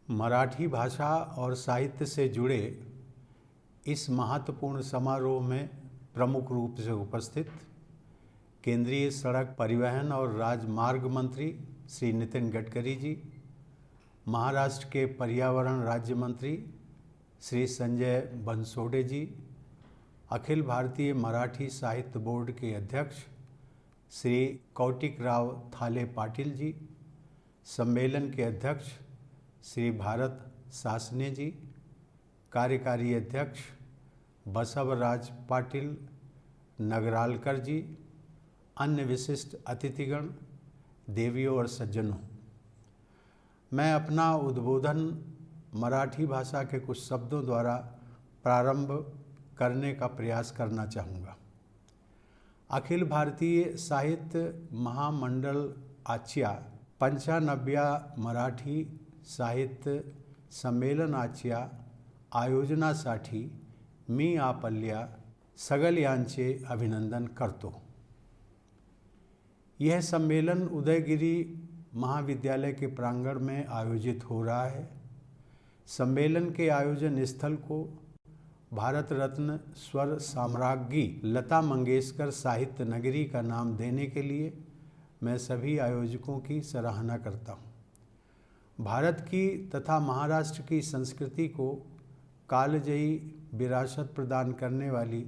मराठी भाषा और साहित्य से जुड़े इस महत्वपूर्ण समारोह में प्रमुख रूप से उपस्थित केंद्रीय सड़क परिवहन और राजमार्ग मंत्री श्री नितिन गडकरी जी, महाराष्ट्र के पर्यावरण राज्य मंत्री श्री संजय बनसोडे जी, अखिल भारतीय मराठी साहित्य बोर्ड के अध्यक्ष श्री कौटिकराव थाले पाटिल जी, सम्मेलन के अध्यक्ष श्री भारत सासने जी, कार्यकारी अध्यक्ष बसवराज पाटिल नगरालकर जी, अन्य विशिष्ट अतिथिगण, देवियों और सज्जनों, मैं अपना उद्बोधन मराठी भाषा के कुछ शब्दों द्वारा प्रारंभ करने का प्रयास करना चाहूँगा। अखिल भारतीय साहित्य महामंडल आजच्या 95व्या मराठी साहित्य संमेलनाच्या आयोजनासाठी मी आपल्या सगळ्यांचे अभिनंदन करतो। यह सम्मेलन उदयगिरी महाविद्यालय के प्रांगण में आयोजित हो रहा है। सम्मेलन के आयोजन स्थल को भारत रत्न स्वर साम्राज्ञी लता मंगेशकर साहित्य नगरी का नाम देने के लिए मैं सभी आयोजकों की सराहना करता हूँ। भारत की तथा महाराष्ट्र की संस्कृति को कालजयी विरासत प्रदान करने वाली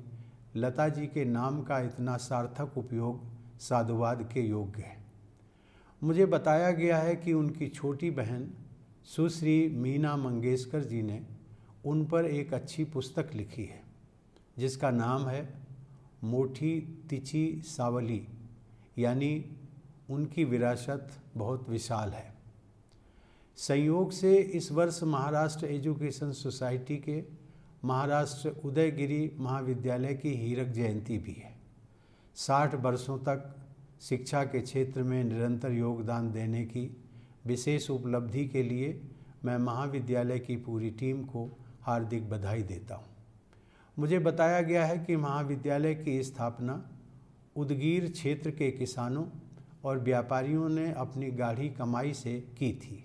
लता जी के नाम का इतना सार्थक उपयोग साधुवाद के योग्य है। मुझे बताया गया है कि उनकी छोटी बहन सुश्री मीना मंगेशकर जी ने उन पर एक अच्छी पुस्तक लिखी है जिसका नाम है मोठी तिची सावली, यानी उनकी विरासत बहुत विशाल है। संयोग से इस वर्ष महाराष्ट्र एजुकेशन सोसाइटी के महाराष्ट्र उदयगिरी महाविद्यालय की हीरक जयंती भी है। 60 वर्षों तक शिक्षा के क्षेत्र में निरंतर योगदान देने की विशेष उपलब्धि के लिए मैं महाविद्यालय की पूरी टीम को हार्दिक बधाई देता हूँ। मुझे बताया गया है कि महाविद्यालय की स्थापना उदगीर क्षेत्र के किसानों और व्यापारियों ने अपनी गाढ़ी कमाई से की थी।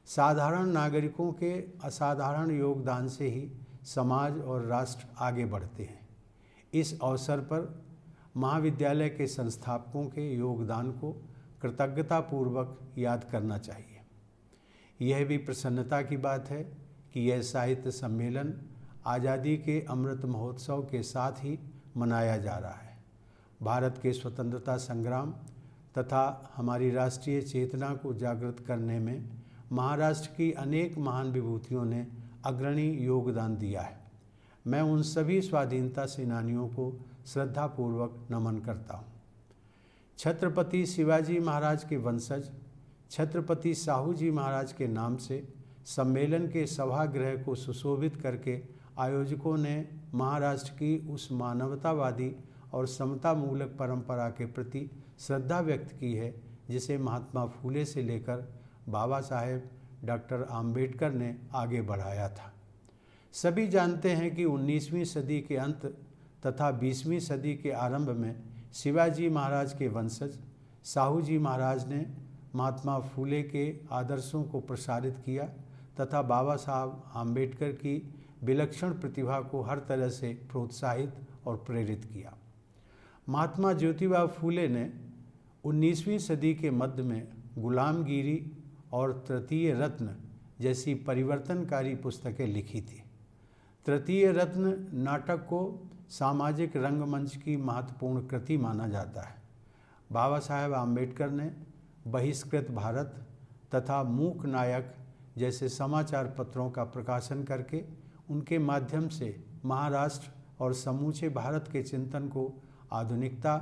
साधारण नागरिकों के असाधारण योगदान से ही समाज और राष्ट्र आगे बढ़ते हैं। इस अवसर पर महाविद्यालय के संस्थापकों के योगदान को कृतज्ञतापूर्वक याद करना चाहिए। यह भी प्रसन्नता की बात है कि यह साहित्य सम्मेलन आज़ादी के अमृत महोत्सव के साथ ही मनाया जा रहा है। भारत के स्वतंत्रता संग्राम तथा हमारी राष्ट्रीय चेतना को जागृत करने में महाराष्ट्र की अनेक महान विभूतियों ने अग्रणी योगदान दिया है। मैं उन सभी स्वाधीनता सेनानियों को श्रद्धापूर्वक नमन करता हूँ। छत्रपति शिवाजी महाराज के वंशज छत्रपति साहू जी महाराज के नाम से सम्मेलन के सभागृह को सुशोभित करके आयोजकों ने महाराष्ट्र की उस मानवतावादी और समतामूलक परंपरा के प्रति श्रद्धा व्यक्त की है जिसे महात्मा फूले से लेकर बाबा साहेब डॉक्टर आम्बेडकर ने आगे बढ़ाया था। सभी जानते हैं कि 19वीं सदी के अंत तथा 20वीं सदी के आरंभ में शिवाजी महाराज के वंशज साहू जी महाराज ने महात्मा फूले के आदर्शों को प्रसारित किया तथा बाबा साहब आम्बेडकर की विलक्षण प्रतिभा को हर तरह से प्रोत्साहित और प्रेरित किया। महात्मा ज्योतिबा फूले ने 19वीं सदी के मध्य में गुलामगिरी और तृतीय रत्न जैसी परिवर्तनकारी पुस्तकें लिखी थी। तृतीय रत्न नाटक को सामाजिक रंगमंच की महत्वपूर्ण कृति माना जाता है। बाबा साहेब आम्बेडकर ने बहिष्कृत भारत तथा मूक नायक जैसे समाचार पत्रों का प्रकाशन करके उनके माध्यम से महाराष्ट्र और समूचे भारत के चिंतन को आधुनिकता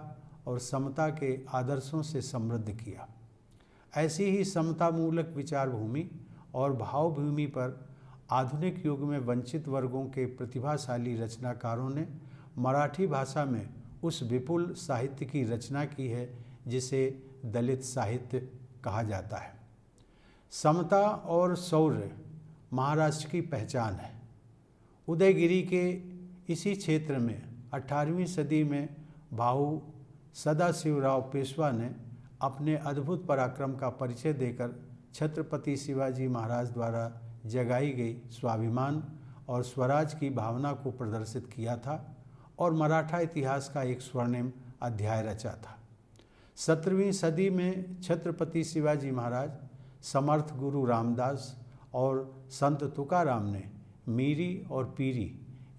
और समता के आदर्शों से समृद्ध किया। ऐसी ही समतामूलक विचार भूमि और भावभूमि पर आधुनिक युग में वंचित वर्गों के प्रतिभाशाली रचनाकारों ने मराठी भाषा में उस विपुल साहित्य की रचना की है जिसे दलित साहित्य कहा जाता है। समता और शौर्य महाराष्ट्र की पहचान है। उदयगिरी के इसी क्षेत्र में 18वीं सदी में भाऊ सदाशिवराव पेशवा ने अपने अद्भुत पराक्रम का परिचय देकर छत्रपति शिवाजी महाराज द्वारा जगाई गई स्वाभिमान और स्वराज की भावना को प्रदर्शित किया था और मराठा इतिहास का एक स्वर्णिम अध्याय रचा था। 17वीं सदी में छत्रपति शिवाजी महाराज, समर्थ गुरु रामदास और संत तुकाराम ने मीरी और पीरी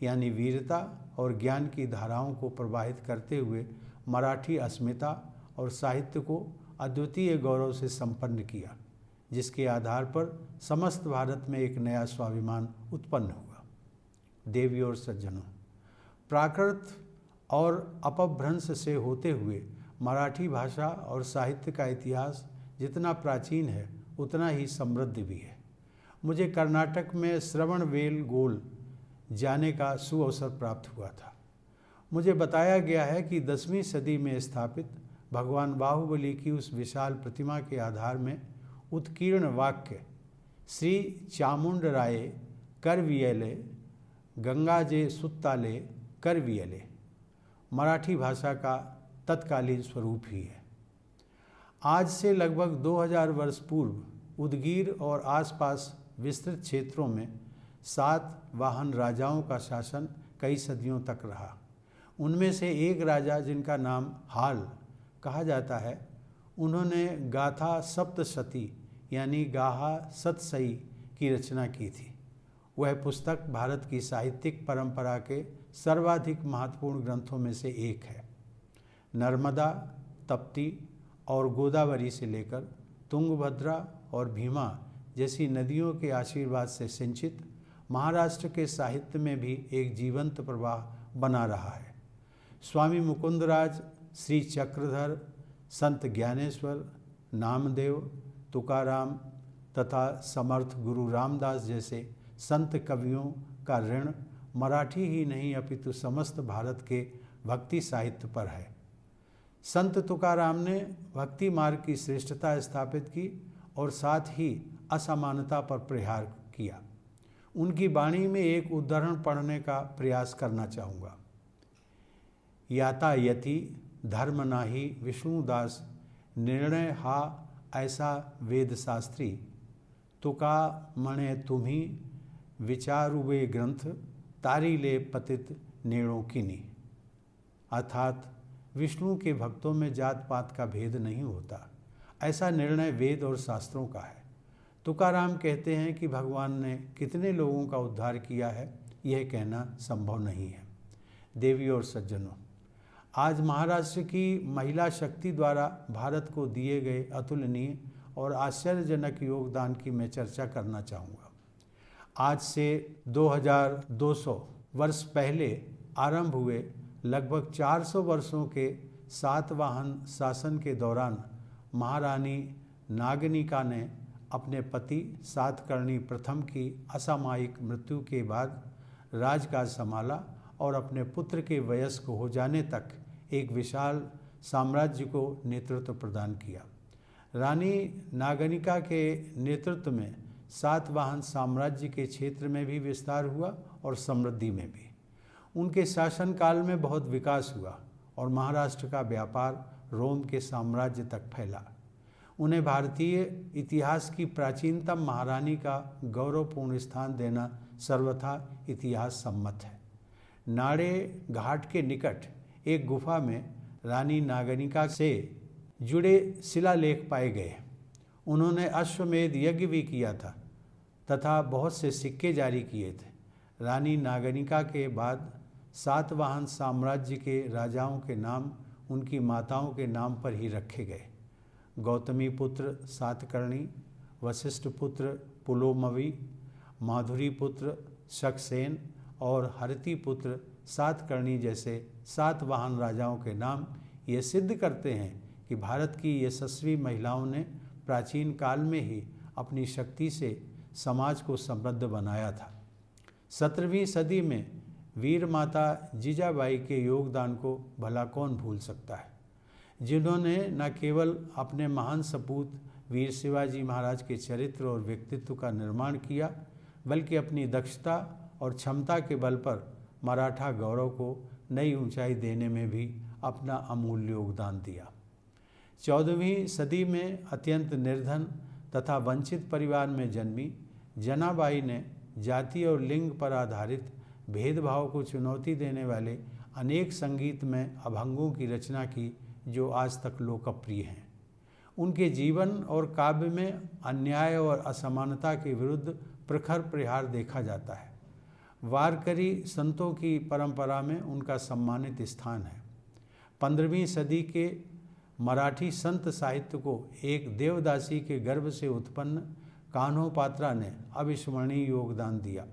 यानी वीरता और ज्ञान की धाराओं को प्रवाहित करते हुए मराठी अस्मिता और साहित्य को अद्वितीय गौरव से संपन्न किया, जिसके आधार पर समस्त भारत में एक नया स्वाभिमान उत्पन्न हुआ। देवियों और सज्जनों, प्राकृत और अपभ्रंश से होते हुए मराठी भाषा और साहित्य का इतिहास जितना प्राचीन है उतना ही समृद्ध भी है। मुझे कर्नाटक में श्रवणबेलगोल जाने का सुअवसर प्राप्त हुआ था। मुझे बताया गया है कि 10वीं सदी में स्थापित भगवान बाहुबली की उस विशाल प्रतिमा के आधार में उत्कीर्ण वाक्य श्री चामुंडराय करवियले गंगाजे सुत्ताले करवियले मराठी भाषा का तत्कालीन स्वरूप ही है। आज से लगभग 2000 वर्ष पूर्व उदगीर और आसपास विस्तृत क्षेत्रों में 7 वाहन राजाओं का शासन कई सदियों तक रहा। उनमें से एक राजा, जिनका नाम हाल कहा जाता है, उन्होंने गाथा सप्तशती यानी गाहा सतसई की रचना की थी। वह पुस्तक भारत की साहित्यिक परंपरा के सर्वाधिक महत्वपूर्ण ग्रंथों में से एक है। नर्मदा, तप्ती और गोदावरी से लेकर तुंगभद्रा और भीमा जैसी नदियों के आशीर्वाद से सिंचित महाराष्ट्र के साहित्य में भी एक जीवंत प्रवाह बना रहा है। स्वामी मुकुंदराज, श्री चक्रधर, संत ज्ञानेश्वर, नामदेव, तुकाराम तथा समर्थ गुरु रामदास जैसे संत कवियों का ऋण मराठी ही नहीं अपितु समस्त भारत के भक्ति साहित्य पर है। संत तुकाराम ने भक्ति मार्ग की श्रेष्ठता स्थापित की और साथ ही असमानता पर प्रहार किया। उनकी वाणी में एक उद्धरण पढ़ने का प्रयास करना चाहूँगा। याता यति धर्म नाही विष्णुदास निर्णय हा ऐसा वेद शास्त्री तुका मणे तुम्ही विचारुवे ग्रंथ तारीले पतित नेणों किनी। अर्थात विष्णु के भक्तों में जात पात का भेद नहीं होता, ऐसा निर्णय वेद और शास्त्रों का है। तुकाराम कहते हैं कि भगवान ने कितने लोगों का उद्धार किया है, यह कहना संभव नहीं है। देवियों और सज्जनों, आज महाराष्ट्र की महिला शक्ति द्वारा भारत को दिए गए अतुलनीय और आश्चर्यजनक योगदान की मैं चर्चा करना चाहूँगा। आज से 2200 वर्ष पहले आरंभ हुए लगभग 400 वर्षों के सातवाहन शासन के दौरान महारानी नागनिका ने अपने पति सातकर्णी प्रथम की असामयिक मृत्यु के बाद राजकाज संभाला और अपने पुत्र के वयस्क हो जाने तक एक विशाल साम्राज्य को नेतृत्व प्रदान किया। रानी नागनिका के नेतृत्व में सातवाहन साम्राज्य के क्षेत्र में भी विस्तार हुआ और समृद्धि में भी। उनके शासनकाल में बहुत विकास हुआ और महाराष्ट्र का व्यापार रोम के साम्राज्य तक फैला। उन्हें भारतीय इतिहास की प्राचीनतम महारानी का गौरवपूर्ण स्थान देना सर्वथा इतिहास सम्मत है। नाड़े घाट के निकट एक गुफा में रानी नागनिका से जुड़े शिलालेख पाए गए। उन्होंने अश्वमेध यज्ञ भी किया था तथा बहुत से सिक्के जारी किए थे। रानी नागनिका के बाद सातवाहन साम्राज्य के राजाओं के नाम उनकी माताओं के नाम पर ही रखे गए। गौतमी पुत्र सातकर्णी, वशिष्ठ पुत्र पुलोमवी, माधुरी पुत्र शक्सेन और हरति पुत्र सातकर्णी जैसे सातवाहन राजाओं के नाम ये सिद्ध करते हैं कि भारत की यशस्वी महिलाओं ने प्राचीन काल में ही अपनी शक्ति से समाज को समृद्ध बनाया था। 17वीं सदी में वीर माता जीजाबाई के योगदान को भला कौन भूल सकता है, जिन्होंने न केवल अपने महान सपूत वीर शिवाजी महाराज के चरित्र और व्यक्तित्व का निर्माण किया, बल्कि अपनी दक्षता और क्षमता के बल पर मराठा गौरव को नई ऊंचाई देने में भी अपना अमूल्य योगदान दिया। 14वीं सदी में अत्यंत निर्धन तथा वंचित परिवार में जन्मी जनाबाई ने जाति और लिंग पर आधारित भेदभाव को चुनौती देने वाले अनेक संगीतमय अभंगों की रचना की जो आज तक लोकप्रिय हैं। उनके जीवन और काव्य में अन्याय और असमानता के विरुद्ध प्रखर प्रहार देखा जाता है। वारकरी संतों की परंपरा में उनका सम्मानित स्थान है। 15वीं सदी के मराठी संत साहित्य को एक देवदासी के गर्भ से उत्पन्न कान्होपात्रा ने अविस्मरणीय योगदान दिया।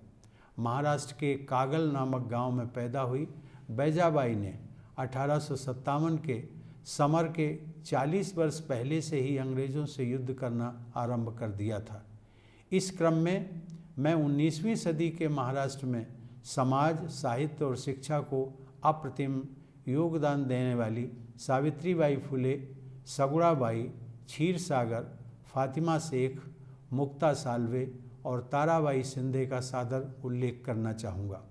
महाराष्ट्र के कागल नामक गांव में पैदा हुई बैजाबाई ने 1857 के समर के 40 वर्ष पहले से ही अंग्रेज़ों से युद्ध करना आरंभ कर दिया था। इस क्रम में मैं 19वीं सदी के महाराष्ट्र में समाज, साहित्य और शिक्षा को अप्रतिम योगदान देने वाली सावित्रीबाई फुले, सगुड़ाबाई, क्षीरसागर, फातिमा शेख, मुक्ता साल्वे और ताराबाई शिंदे का सादर उल्लेख करना चाहूँगा।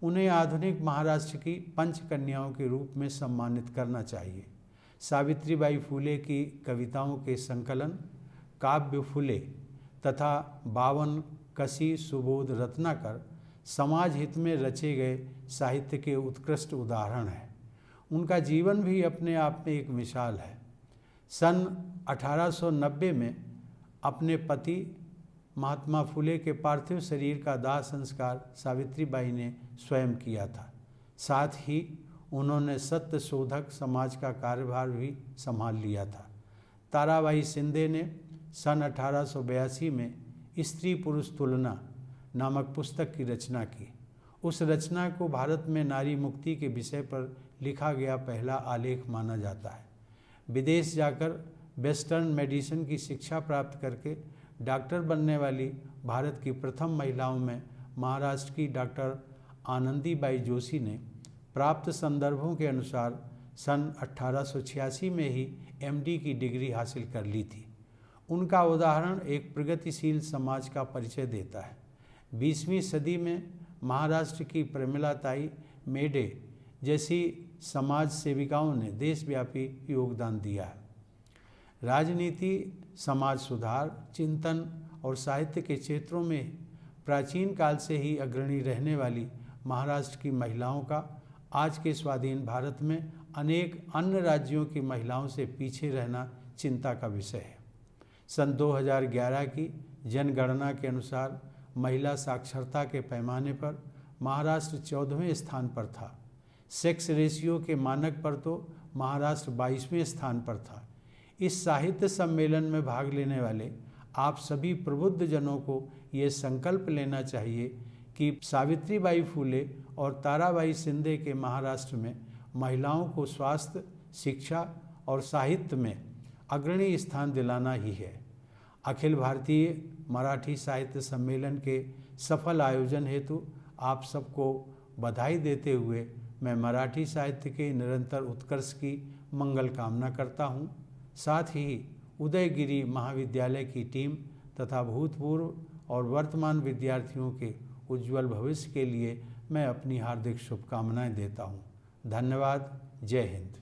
उन्हें आधुनिक महाराष्ट्र की पंचकन्याओं के रूप में सम्मानित करना चाहिए। सावित्रीबाई फुले की कविताओं के संकलन काव्य फुले तथा 52 कसी सुबोध रत्नाकर समाज हित में रचे गए साहित्य के उत्कृष्ट उदाहरण हैं। उनका जीवन भी अपने आप में एक मिसाल है। सन 1890 में अपने पति महात्मा फुले के पार्थिव शरीर का दाह संस्कार सावित्रीबाई ने स्वयं किया था। साथ ही उन्होंने सत्य शोधक समाज का कार्यभार भी संभाल लिया था। ताराबाई शिंदे ने सन 1882 में स्त्री पुरुष तुलना नामक पुस्तक की रचना की। उस रचना को भारत में नारी मुक्ति के विषय पर लिखा गया पहला आलेख माना जाता है। विदेश जाकर वेस्टर्न मेडिसिन की शिक्षा प्राप्त करके डॉक्टर बनने वाली भारत की प्रथम महिलाओं में महाराष्ट्र की डॉक्टर आनंदीबाई जोशी ने प्राप्त संदर्भों के अनुसार सन 1886 में ही MD की डिग्री हासिल कर ली थी। उनका उदाहरण एक प्रगतिशील समाज का परिचय देता है। 20वीं सदी में महाराष्ट्र की प्रमिलाताई मेडे जैसी समाज सेविकाओं ने देशव्यापी योगदान दिया है। राजनीति, समाज सुधार, चिंतन और साहित्य के क्षेत्रों में प्राचीन काल से ही अग्रणी रहने वाली महाराष्ट्र की महिलाओं का आज के स्वाधीन भारत में अनेक अन्य राज्यों की महिलाओं से पीछे रहना चिंता का विषय है। सन 2011 की जनगणना के अनुसार महिला साक्षरता के पैमाने पर महाराष्ट्र 14वें स्थान पर था। सेक्स रेशियो के मानक पर तो महाराष्ट्र 22वें स्थान पर था। इस साहित्य सम्मेलन में भाग लेने वाले आप सभी प्रबुद्ध जनों को ये संकल्प लेना चाहिए कि सावित्रीबाई फुले और ताराबाई शिंदे के महाराष्ट्र में महिलाओं को स्वास्थ्य, शिक्षा और साहित्य में अग्रणी स्थान दिलाना ही है। अखिल भारतीय मराठी साहित्य सम्मेलन के सफल आयोजन हेतु आप सबको बधाई देते हुए मैं मराठी साहित्य के निरंतर उत्कर्ष की मंगल कामना करता हूँ। साथ ही उदयगिरी महाविद्यालय की टीम तथा भूतपूर्व और वर्तमान विद्यार्थियों के उज्जवल भविष्य के लिए मैं अपनी हार्दिक शुभकामनाएं देता हूँ। धन्यवाद। जय हिंद।